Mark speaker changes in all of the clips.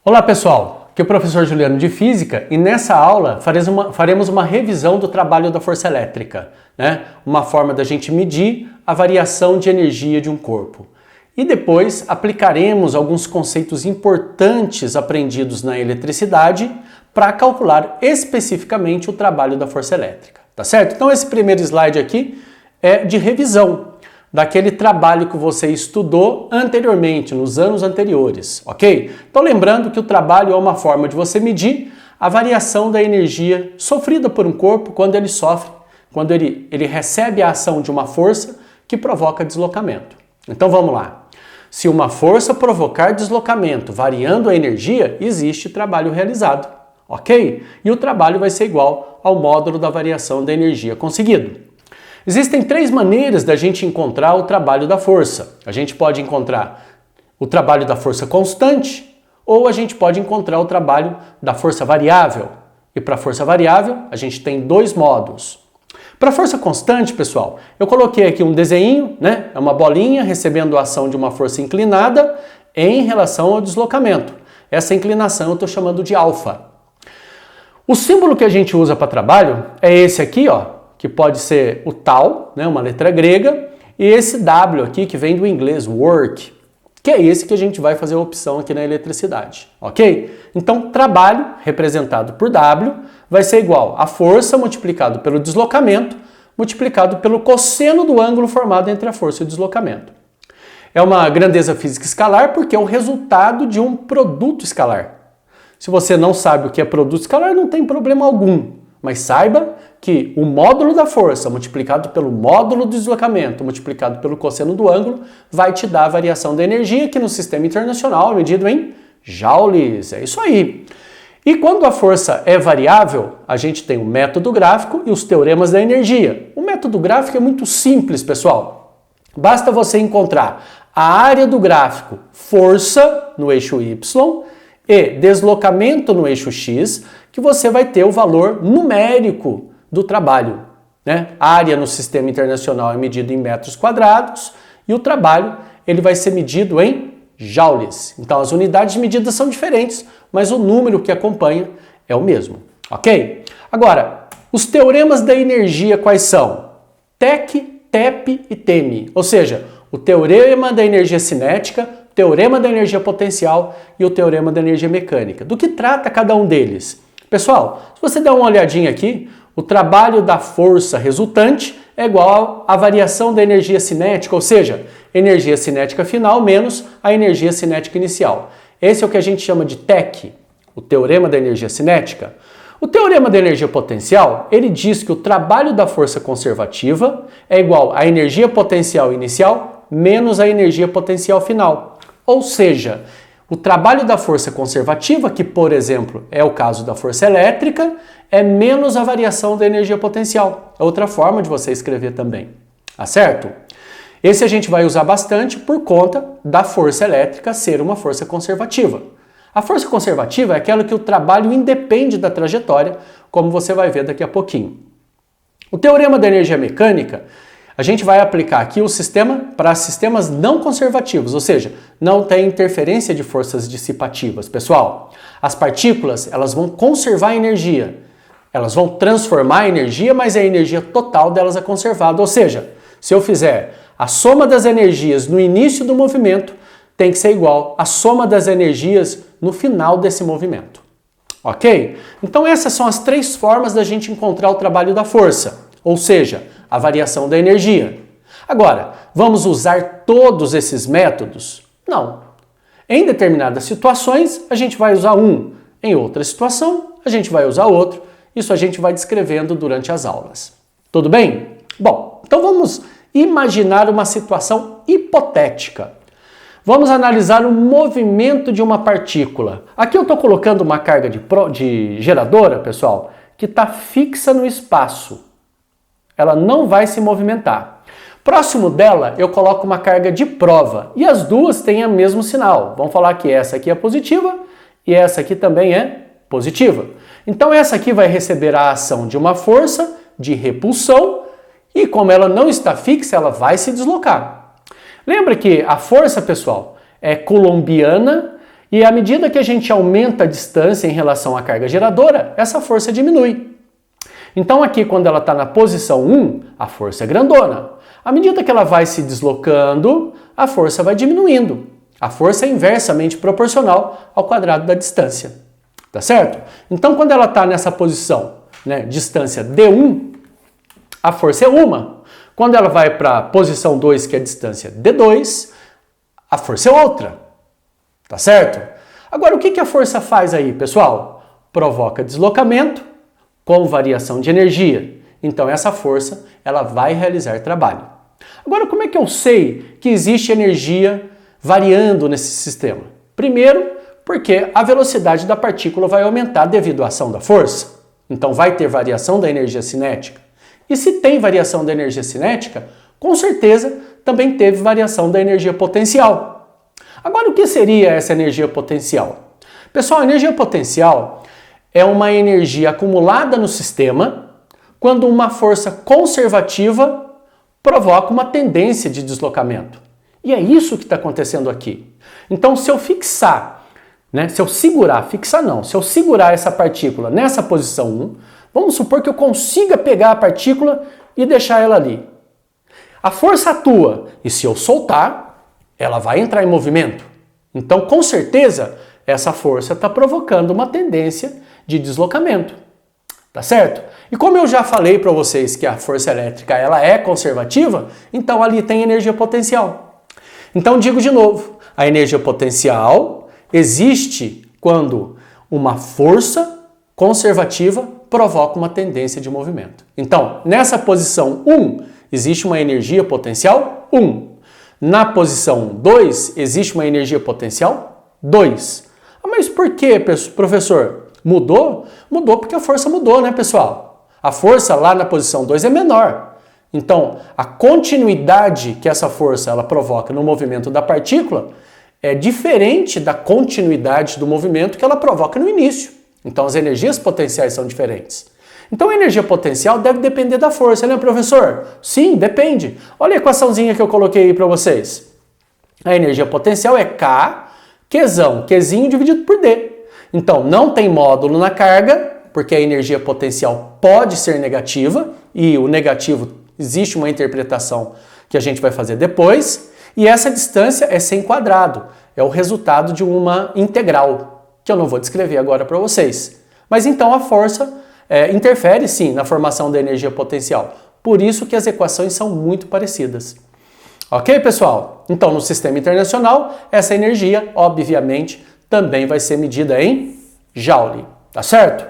Speaker 1: Olá pessoal, aqui é o professor Juliano de Física e nessa aula faremos uma revisão do trabalho da força elétrica, uma forma da gente medir a variação de energia de um corpo. E depois aplicaremos alguns conceitos importantes aprendidos na eletricidade para calcular especificamente o trabalho da força elétrica, tá certo? Então esse primeiro slide aqui é de revisão daquele trabalho que você estudou anteriormente, nos anos anteriores, ok? Então lembrando que o trabalho é uma forma de você medir a variação da energia sofrida por um corpo quando ele sofre, quando ele recebe a ação de uma força que provoca deslocamento. Então vamos lá. Se uma força provocar deslocamento variando a energia, existe trabalho realizado, ok? E o trabalho vai ser igual ao módulo da variação da energia conseguido. Existem três maneiras da gente encontrar o trabalho da força. A gente pode encontrar o trabalho da força constante ou a gente pode encontrar o trabalho da força variável. E para a força variável, a gente tem dois modos. Para a força constante, pessoal, eu coloquei aqui um desenho, É uma bolinha recebendo a ação de uma força inclinada em relação ao deslocamento. Essa inclinação eu estou chamando de alfa. O símbolo que a gente usa para trabalho é esse aqui, que pode ser o tal, uma letra grega, e esse W aqui que vem do inglês, work, que é esse que a gente vai fazer a opção aqui na eletricidade, ok? Então, trabalho, representado por W, vai ser igual a força multiplicado pelo deslocamento, multiplicado pelo cosseno do ângulo formado entre a força e o deslocamento. É uma grandeza física escalar porque é o resultado de um produto escalar. Se você não sabe o que é produto escalar, não tem problema algum. Mas saiba que o módulo da força multiplicado pelo módulo do deslocamento multiplicado pelo cosseno do ângulo vai te dar a variação da energia que no sistema internacional é medido em joules. É isso aí. E quando a força é variável, a gente tem o método gráfico e os teoremas da energia. O método gráfico é muito simples, pessoal. Basta você encontrar a área do gráfico força no eixo Y e deslocamento no eixo X, que você vai ter o valor numérico do trabalho. A área no sistema internacional é medida em metros quadrados e o trabalho ele vai ser medido em joules. Então as unidades de medida são diferentes, mas o número que acompanha é o mesmo, ok? Agora, os teoremas da energia quais são? TEC, TEP e TEME, ou seja, o teorema da energia cinética, o teorema da energia potencial e o teorema da energia mecânica. Do que trata cada um deles? Pessoal, se você der uma olhadinha aqui, o trabalho da força resultante é igual à variação da energia cinética, ou seja, energia cinética final menos a energia cinética inicial. Esse é o que a gente chama de TEC, o teorema da energia cinética. O teorema da energia potencial, ele diz que o trabalho da força conservativa é igual à energia potencial inicial menos a energia potencial final. Ou seja, o trabalho da força conservativa, que por exemplo é o caso da força elétrica, é menos a variação da energia potencial. É outra forma de você escrever também, tá certo? Esse a gente vai usar bastante por conta da força elétrica ser uma força conservativa. A força conservativa é aquela que o trabalho independe da trajetória, como você vai ver daqui a pouquinho. O teorema da energia mecânica, a gente vai aplicar aqui o sistema para sistemas não conservativos, ou seja, não tem interferência de forças dissipativas. Pessoal, as partículas elas vão conservar a energia, elas vão transformar a energia, mas a energia total delas é conservada. Ou seja, se eu fizer a soma das energias no início do movimento, tem que ser igual à soma das energias no final desse movimento. Ok? Então essas são as três formas da gente encontrar o trabalho da força, ou seja, a variação da energia. Agora, vamos usar todos esses métodos? Não. Em determinadas situações, a gente vai usar um. Em outra situação, a gente vai usar outro. Isso a gente vai descrevendo durante as aulas. Tudo bem? Bom, então vamos imaginar uma situação hipotética. Vamos analisar o movimento de uma partícula. Aqui eu estou colocando uma carga de geradora, pessoal, que está fixa no espaço. Ela não vai se movimentar. Próximo dela, eu coloco uma carga de prova. E as duas têm o mesmo sinal. Vamos falar que essa aqui é positiva e essa aqui também é positiva. Então essa aqui vai receber a ação de uma força de repulsão e como ela não está fixa, ela vai se deslocar. Lembra que a força, pessoal, é coulombiana E à medida que a gente aumenta a distância em relação à carga geradora, essa força diminui. Então aqui, quando ela está na posição 1, a força é grandona. À medida que ela vai se deslocando, a força vai diminuindo. A força é inversamente proporcional ao quadrado da distância. Tá certo? Então quando ela está nessa posição, né, distância D1, a força é 1. Quando ela vai para a posição 2, que é a distância D2, a força é outra. Tá certo? Agora, o que a força faz aí, pessoal? Provoca deslocamento com variação de energia. Então, essa força, ela vai realizar trabalho. Agora, como é que eu sei que existe energia variando nesse sistema? Primeiro, porque a velocidade da partícula vai aumentar devido à ação da força. Então, vai ter variação da energia cinética. E se tem variação da energia cinética, com certeza também teve variação da energia potencial. Agora, o que seria essa energia potencial? Pessoal, a energia potencial é uma energia acumulada no sistema quando uma força conservativa provoca uma tendência de deslocamento. E é isso que está acontecendo aqui. Então, se eu fixar, se eu segurar essa partícula nessa posição 1, vamos supor que eu consiga pegar a partícula e deixar ela ali. A força atua e se eu soltar, ela vai entrar em movimento. Então, com certeza, essa força está provocando uma tendência de deslocamento. Tá certo? E como eu já falei para vocês que a força elétrica ela é conservativa, então ali tem energia potencial. Então, digo de novo, a energia potencial existe quando uma força conservativa provoca uma tendência de movimento. Então, nessa posição 1, existe uma energia potencial 1. Na posição 2, existe uma energia potencial 2. Mas por que, professor? Mudou? Mudou porque a força mudou, né, pessoal? A força lá na posição 2 é menor. Então, a continuidade que essa força ela provoca no movimento da partícula é diferente da continuidade do movimento que ela provoca no início. Então, as energias potenciais são diferentes. Então, a energia potencial deve depender da força, né, professor? Sim, depende. Olha a equaçãozinha que eu coloquei aí para vocês. A energia potencial é K, Qzinho dividido por D. Então, não tem módulo na carga, porque a energia potencial pode ser negativa, e o negativo existe uma interpretação que a gente vai fazer depois, e essa distância é sem quadrado, é o resultado de uma integral, que eu não vou descrever agora para vocês. Mas então a força interfere sim na formação da energia potencial. Por isso que as equações são muito parecidas. Ok, pessoal? Então, no sistema internacional, essa energia, obviamente, também vai ser medida em Joule. Tá certo?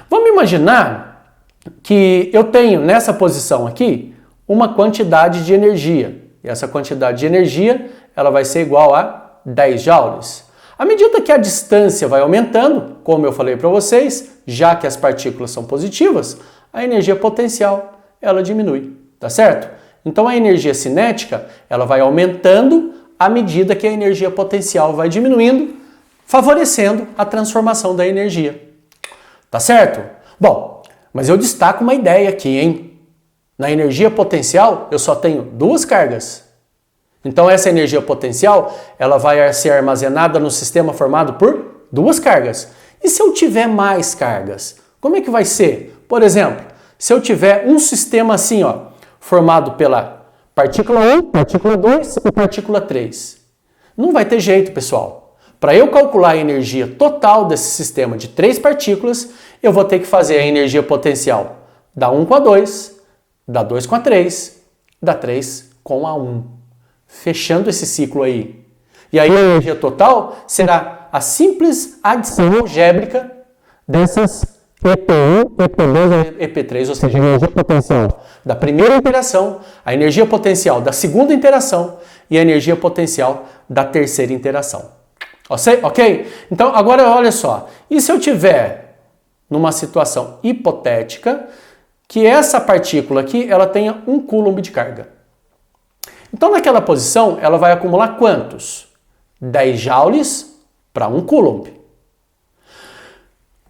Speaker 1: Vamos imaginar que eu tenho nessa posição aqui uma quantidade de energia. E essa quantidade de energia ela vai ser igual a 10 joules. À medida que a distância vai aumentando, como eu falei para vocês, já que as partículas são positivas, a energia potencial ela diminui, tá certo? Então a energia cinética ela vai aumentando à medida que a energia potencial vai diminuindo, favorecendo a transformação da energia. Tá certo? Bom, mas eu destaco uma ideia aqui, hein? Na energia potencial eu só tenho duas cargas. Então essa energia potencial ela vai ser armazenada no sistema formado por duas cargas. E se eu tiver mais cargas, como é que vai ser? Por exemplo, se eu tiver um sistema assim, formado pela partícula 1, partícula 2 e partícula 3. Não vai ter jeito, pessoal. Para eu calcular a energia total desse sistema de 3 partículas, eu vou ter que fazer a energia potencial da 1 com a 2, da 2 com a 3, da 3 com a 1. Fechando esse ciclo aí. E aí a energia total será a simples adição algébrica dessas EP1, EP2 e EP3, ou seja, a energia potencial da primeira interação, a energia potencial da segunda interação e a energia potencial da terceira interação. Ok? Então, agora olha só. E se eu tiver numa situação hipotética que essa partícula aqui ela tenha 1 coulomb de carga? Então, naquela posição, ela vai acumular quantos? 10 joules para 1 coulomb.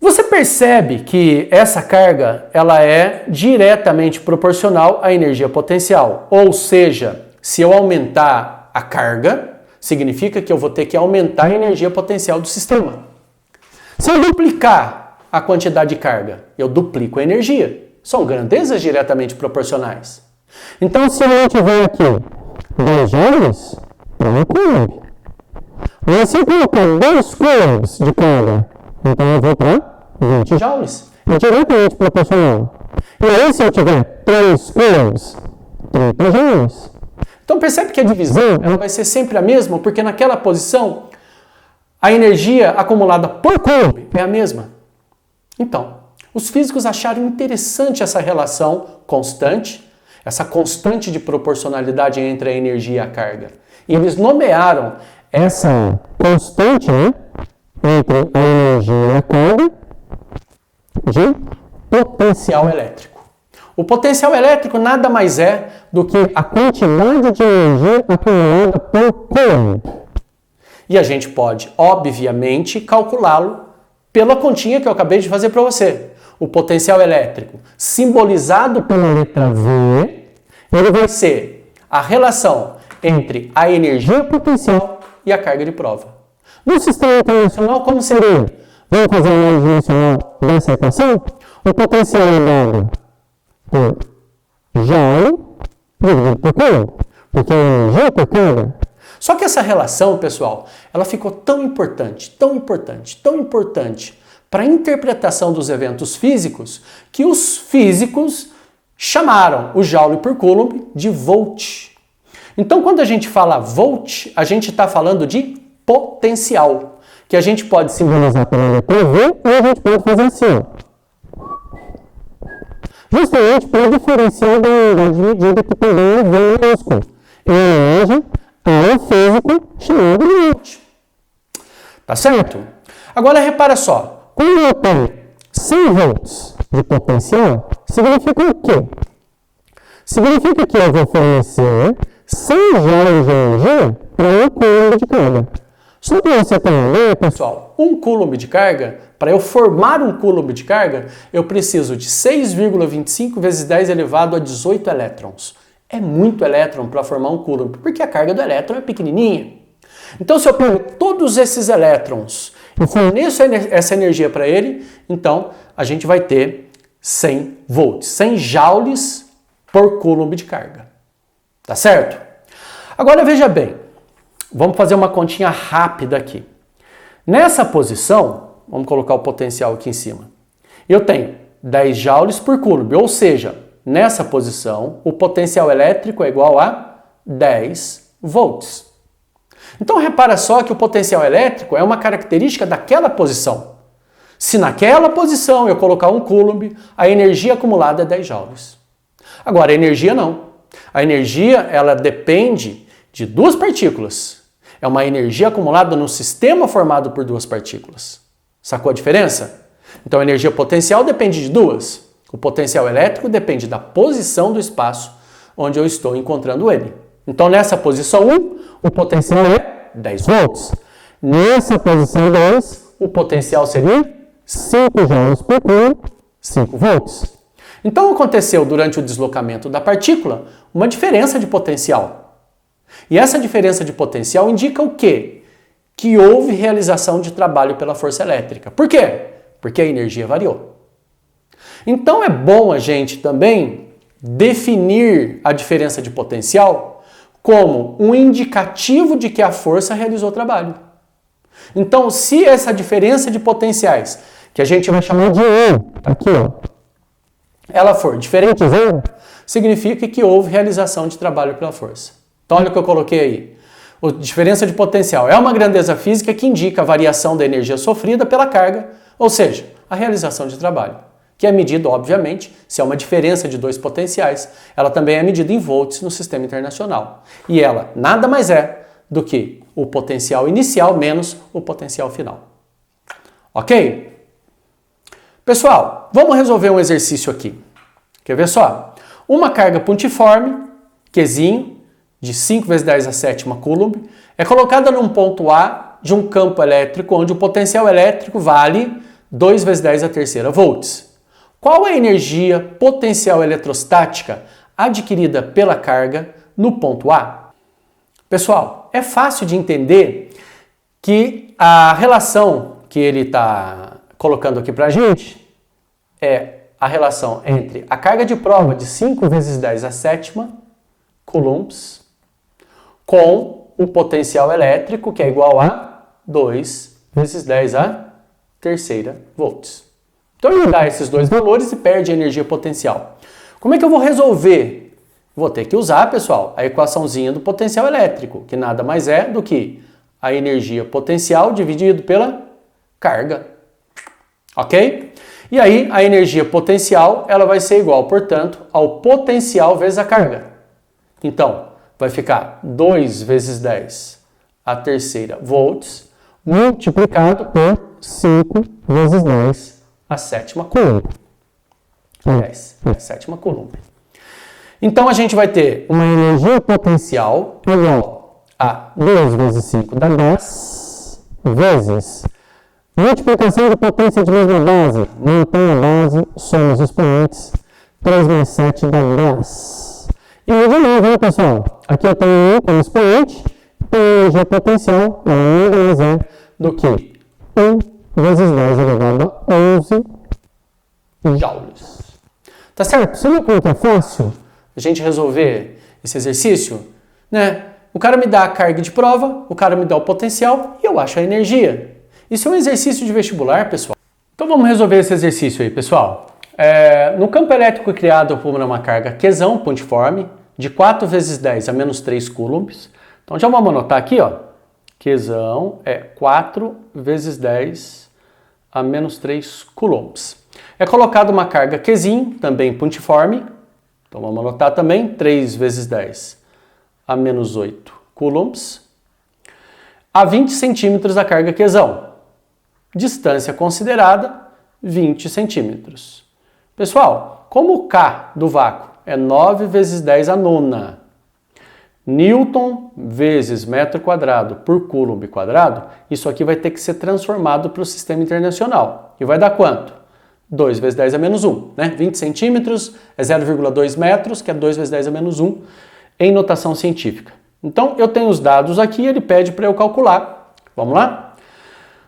Speaker 1: Você percebe que essa carga ela é diretamente proporcional à energia potencial. Ou seja, se eu aumentar a carga, significa que eu vou ter que aumentar a energia potencial do sistema. Se eu duplicar a quantidade de carga, eu duplico a energia. São grandezas diretamente proporcionais. Então, se eu tiver aqui 2 joules para 1 coulomb, mas se eu colocar 2 coulombs de carga, então eu vou para 20 joules. É diretamente proporcional. E aí, se eu tiver 3 coulombs, 30 joules. Então, percebe que a divisão ela vai ser sempre a mesma, porque naquela posição, a energia acumulada por coulomb é a mesma. Então, os físicos acharam interessante essa relação constante, essa constante de proporcionalidade entre a energia e a carga. E eles nomearam essa constante, né, entre a energia e a carga de potencial elétrico. O potencial elétrico nada mais é do que a quantidade de energia acumulada por coulomb. E a gente pode, obviamente, calculá-lo pela continha que eu acabei de fazer para você. O potencial elétrico, simbolizado pela letra V, ele vai ser a relação entre a energia potencial e a carga de prova. No sistema internacional, como seria? Vamos fazer a análise dimensional dessa equação? O potencial é dado por joule dividido por coulomb, porque a energia por carga. Só que essa relação, pessoal, ela ficou tão importante para a interpretação dos eventos físicos, que os físicos chamaram o joule por coulomb de volt. Então, quando a gente fala volt, a gente está falando de potencial, que a gente pode simbolizar pela letra V, ou a gente pode fazer assim, justamente para diferenciar da unidade de medida que também é V minúsculo, em homenagem a um físico chamado de volt. Tá certo? Agora repara só, quando eu tenho 100 volts de potencial, significa o quê? Significa que eu vou fornecer 100 joules de energia para 1 coulomb de carga. Só para você ter uma ideia, pessoal, 1 coulomb de carga, para eu formar 1 coulomb de carga, eu preciso de 6,25 vezes 10 elevado a 18 elétrons. É muito elétron para formar 1 coulomb, porque a carga do elétron é pequenininha. Então, se eu pego todos esses elétrons e forneço essa energia para ele, então a gente vai ter 100 volts, 100 joules por coulomb de carga. Tá certo? Agora veja bem, vamos fazer uma continha rápida aqui. Nessa posição, vamos colocar o potencial aqui em cima. Eu tenho 10 joules por coulomb, ou seja, nessa posição, o potencial elétrico é igual a 10 volts. Então repara só que o potencial elétrico é uma característica daquela posição. Se naquela posição eu colocar 1 coulomb, a energia acumulada é 10 joules. Agora a energia não. A energia ela depende de 2 partículas. É uma energia acumulada no sistema formado por 2 partículas. Sacou a diferença? Então a energia potencial depende de 2. O potencial elétrico depende da posição do espaço onde eu estou encontrando ele. Então nessa posição 1, o potencial é 10 volts. Nessa posição 2, o potencial seria 5 joules por coulomb, 5 volts. Então aconteceu durante o deslocamento da partícula uma diferença de potencial. E essa diferença de potencial indica o quê? Que houve realização de trabalho pela força elétrica. Por quê? Porque a energia variou. Então é bom a gente também definir a diferença de potencial como um indicativo de que a força realizou o trabalho. Então, se essa diferença de potenciais, que a gente vai chamar de E, aqui ó, ela for diferente de zero, significa que houve realização de trabalho pela força. Então olha o que eu coloquei aí. A diferença de potencial é uma grandeza física que indica a variação da energia sofrida pela carga, ou seja, a realização de trabalho, que é medida, obviamente, se é uma diferença de 2 potenciais, ela também é medida em volts no sistema internacional. E ela nada mais é do que o potencial inicial menos o potencial final. Ok? Pessoal, vamos resolver um exercício aqui. Quer ver só? Uma carga pontiforme, Qzinho, de 5 vezes 10 a sétima coulomb, é colocada num ponto A de um campo elétrico onde o potencial elétrico vale 2 vezes 10 a terceira volts. Qual é a energia potencial eletrostática adquirida pela carga no ponto A? Pessoal, é fácil de entender que a relação que ele está colocando aqui para a gente é a relação entre a carga de prova de 5 vezes 10 à sétima coulombs com o potencial elétrico, que é igual a 2 vezes 10 à terceira volts. Então ele dá esses dois valores e perde a energia potencial. Como é que eu vou resolver? Vou ter que usar, pessoal, a equaçãozinha do potencial elétrico, que nada mais é do que a energia potencial dividido pela carga. Ok? E aí, a energia potencial ela vai ser igual, portanto, ao potencial vezes a carga. Então, vai ficar 2 vezes 10 a terceira volts multiplicado por 5 vezes 10 a sétima coulomb. Aliás, a sétima coulomb. Então, a gente vai ter uma energia potencial igual a 2 vezes 5 dá 10 vezes multiplicação de potência de mesma base. Mantém a base, soma os expoentes. 3 mais 7 dá 10. E de novo, né, pessoal? Aqui eu tenho 1 como expoente. E a energia potencial nada mais é do que 1 vezes 10 elevado a 11 joules. Tá certo? Você viu como que é fácil a gente resolver esse exercício? Né? O cara me dá a carga de prova, o cara me dá o potencial e eu acho a energia. Isso é um exercício de vestibular, pessoal. Então vamos resolver esse exercício aí, pessoal. No campo elétrico criado por uma carga Qzão pontiforme de 4 vezes 10 a menos 3 coulombs. Então já vamos anotar aqui, ó. Qzão é 4 vezes 10 a menos 3 coulombs. É colocada uma carga Qzinho, também pontiforme. Então vamos anotar também 3 vezes 10 a menos 8 coulombs. A 20 centímetros da carga Qzão. Distância considerada, 20 centímetros. Pessoal, como o K do vácuo é 9 vezes 10 a nona, Newton vezes metro quadrado por coulomb quadrado, isso aqui vai ter que ser transformado para o sistema internacional. E vai dar quanto? 2 vezes 10 a menos 1, né? 20 centímetros é 0,2 metros, que é 2 vezes 10 a menos 1, em notação científica. Então, eu tenho os dados aqui, ele pede para eu calcular. Vamos lá?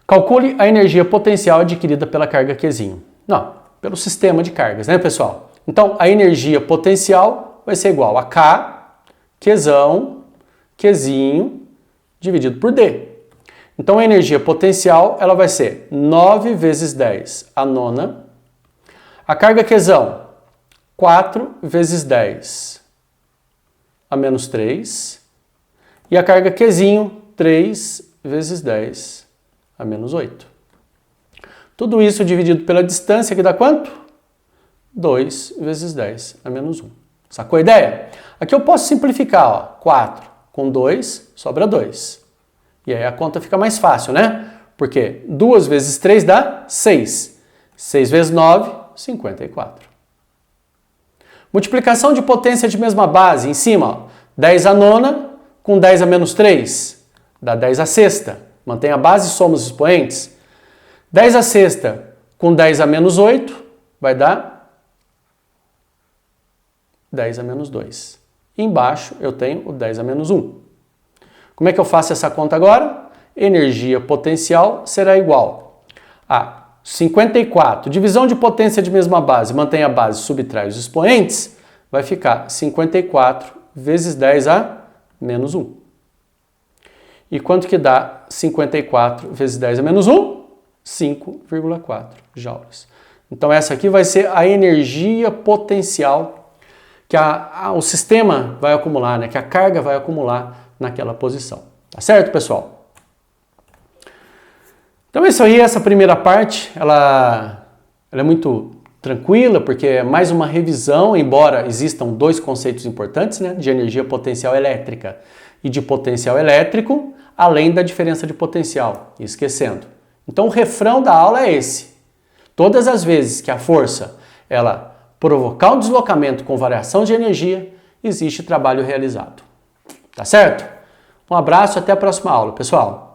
Speaker 1: Calcule a energia potencial adquirida pela carga Qzinho. Não, pelo sistema de cargas, né, pessoal? Então, a energia potencial vai ser igual a K, Qzão, Qzinho, dividido por D. Então, a energia potencial ela vai ser 9 vezes 10 a nona. A carga Qzão, 4 vezes 10 a menos 3. E a carga Qzinho, 3 vezes 10 a menos 8. Tudo isso dividido pela distância, que dá quanto? 2 vezes 10 a menos 1. Sacou a ideia? Aqui eu posso simplificar, ó. 4 com 2, sobra 2. E aí a conta fica mais fácil, né? Porque 2 vezes 3 dá 6. 6 vezes 9, 54. Multiplicação de potência de mesma base, em cima, ó. 10 a nona com 10 a menos 3, dá 10 a sexta. Mantém a base e soma os expoentes. 10 a sexta com 10 a menos 8 vai dar 10 a menos 2. E embaixo eu tenho o 10 a menos 1. Como é que eu faço essa conta agora? Energia potencial será igual a 54. Divisão de potência de mesma base. Mantém a base, subtrai os expoentes. Vai ficar 54 vezes 10 a menos 1. E quanto que dá 54 vezes 10 a menos 1? 5,4 joules. Então essa aqui vai ser a energia potencial que o sistema vai acumular, né? Que a carga vai acumular naquela posição. Tá certo, pessoal? Então é isso aí, essa primeira parte, ela é muito tranquila, porque é mais uma revisão, embora existam dois conceitos importantes, né? De energia potencial elétrica e de potencial elétrico, além da diferença de potencial, esquecendo. Então o refrão da aula é esse. Todas as vezes que a força ela provocar um deslocamento com variação de energia, existe trabalho realizado. Tá certo? Um abraço, até a próxima aula, pessoal.